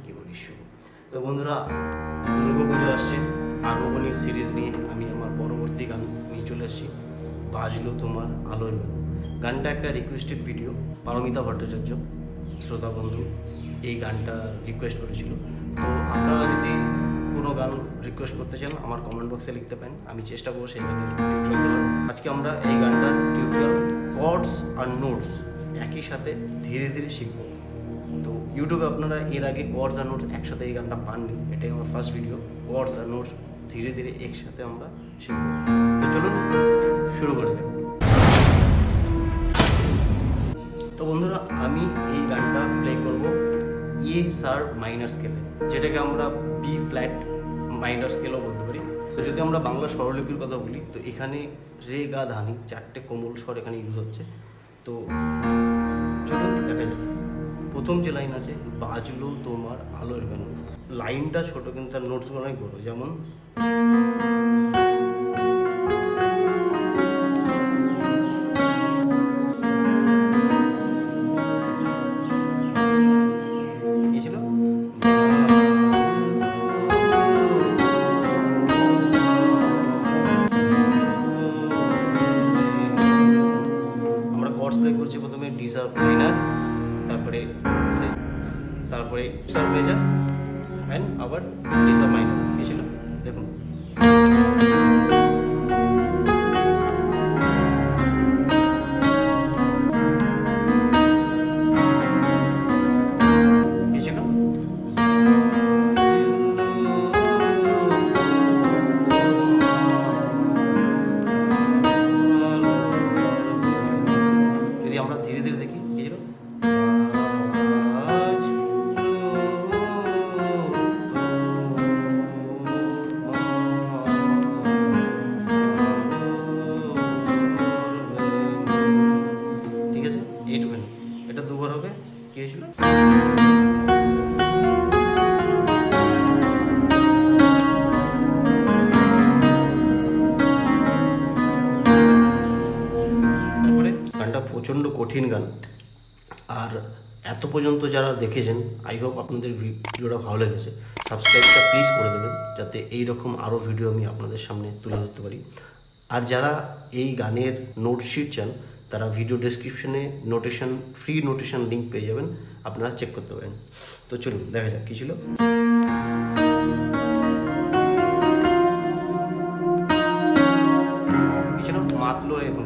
Keyboardist শুভ। তো বন্ধুরা, দুর্গাপুজো আসছে, আগমনী সিরিজ নিয়ে আমি আমার পরবর্তী গান নিয়ে চলে এসেছি, বাজলো তোমার আলোর বেনু। গানটা একটা রিকোয়েস্টেড ভিডিও, পারমিতা ভট্টাচার্য শ্রোতা বন্ধু এই গানটা রিকোয়েস্ট করেছিল। তো আপনারা যদি কোনো গান রিকোয়েস্ট করতে চান আমার কমেন্ট বক্সে লিখতে পারেন, আমি চেষ্টা করবো সেই গানের টিউটোরিয়াল দেওয়ার। আজকে আমরা এই গানটার টিউটোরিয়াল কর্ডস আর নোটস একই সাথে ধীরে ধীরে শিখবো। তো ইউটিউবে আপনারা এর আগে কর্ডস আর নোটস একসাথে এই গানটা পাননি, এটাই আমার ফার্স্ট ভিডিও। কর্ডস আর নোটস ধীরে ধীরে একসাথে আমরা শিখবো। তো চলুন শুরু করে যাক। তো বন্ধুরা, আমি এই গানটা প্লে করব এ শার্প মাইনর স্কেলে, যেটাকে আমরা বি ফ্ল্যাট মাইনর স্কেলও বলতে পারি। তো যদি আমরা বাংলা স্বরলিপির কথা বলি, তো এখানে রে গা ধানি চারটে কোমল স্বর এখানে ইউজ হচ্ছে। তো চলুন দেখা যাক। প্রথম যে লাইন আছে, বাজলো তোমার আলোর বেনু, লাইনটা ছোট কিন্তু তার নোটসগুলো অনেক বড়। যেমন প্রথমে ডি শার্প মাইনার, তারপরে শার্প মেজর অ্যান্ড আবার ডি শার্প মাইনার ছিল। দেখুন কি ছিল, যদি আমরা ধীরে ধীরে দেখি কি ছিল, ঠিক আছে এইটুখানি। এটা দুবার হবে, কি হয়েছিল, গানটা প্রচণ্ড কঠিন গান। আর এত পর্যন্ত যারা দেখেছেন, আই হোপ আপনাদের ভিডিওটা ভালো লেগেছে। সাবস্ক্রাইবটা প্লিজ করে দেবেন, যাতে এই রকম আরও ভিডিও আমি আপনাদের সামনে তুলে ধরতে পারি। আর যারা এই গানের নোটশিট চান, তারা ভিডিও ডেসক্রিপশনে নোটেশন, ফ্রি নোটেশন লিঙ্ক পেয়ে যাবেন, আপনারা চেক করতে পারেন। তো চলুন দেখা যাক কী ছিল। কী ছিল, মাতলো এবং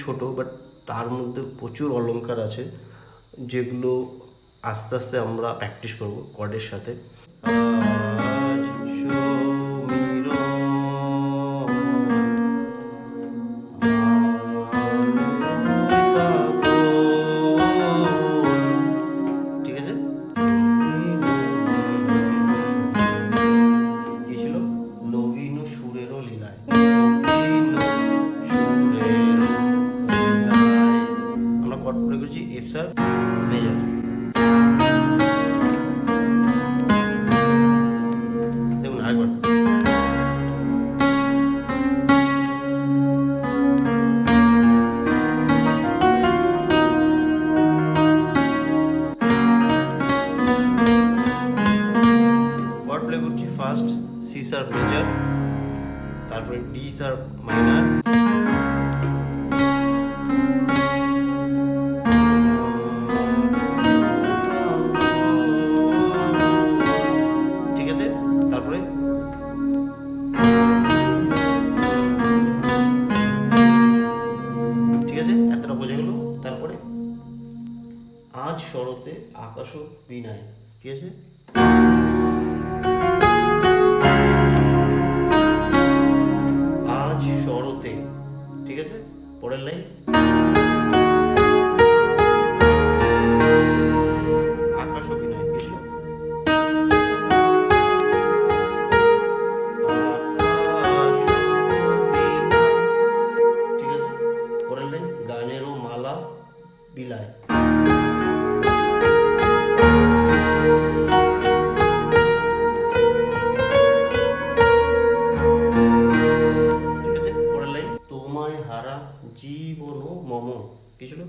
ছোট, বাট তার মধ্যে প্রচুর অলংকার আছে, যেগুলো আস্তে আস্তে আমরা প্র্যাকটিস করব কর্ডের সাথে। আজ সমীরণ ঠিক আছে। কি ছিল? নবীনো সুরেরও লীলায়, নবীনো সুরেরও লীলায়। আমরা কর্ড প্লে করছি এফ স্যার মেজর। দেখুন আরেকবার। কর্ড প্লে করছি ফার্স্ট সি শার্প মেজর, তারপরে ডি শার্প মাইনার, ঠিক আছে। তারপরে ঠিক আছে, এতটা বোঝা গেল। তারপরে আজ শরতে আকাশো বিনায়, ঠিক আছে। আজ শরতে, ঠিক আছে। পরের লাইন আকাশো বিনায়, কি ছিল? আকাশো বিনায়, ঠিক আছে। পরের লাইন গানেরো মালা বিলায়, ঠিক আছে। পরের লাইন তোমায় হারা জীবন মম, কি ছিল?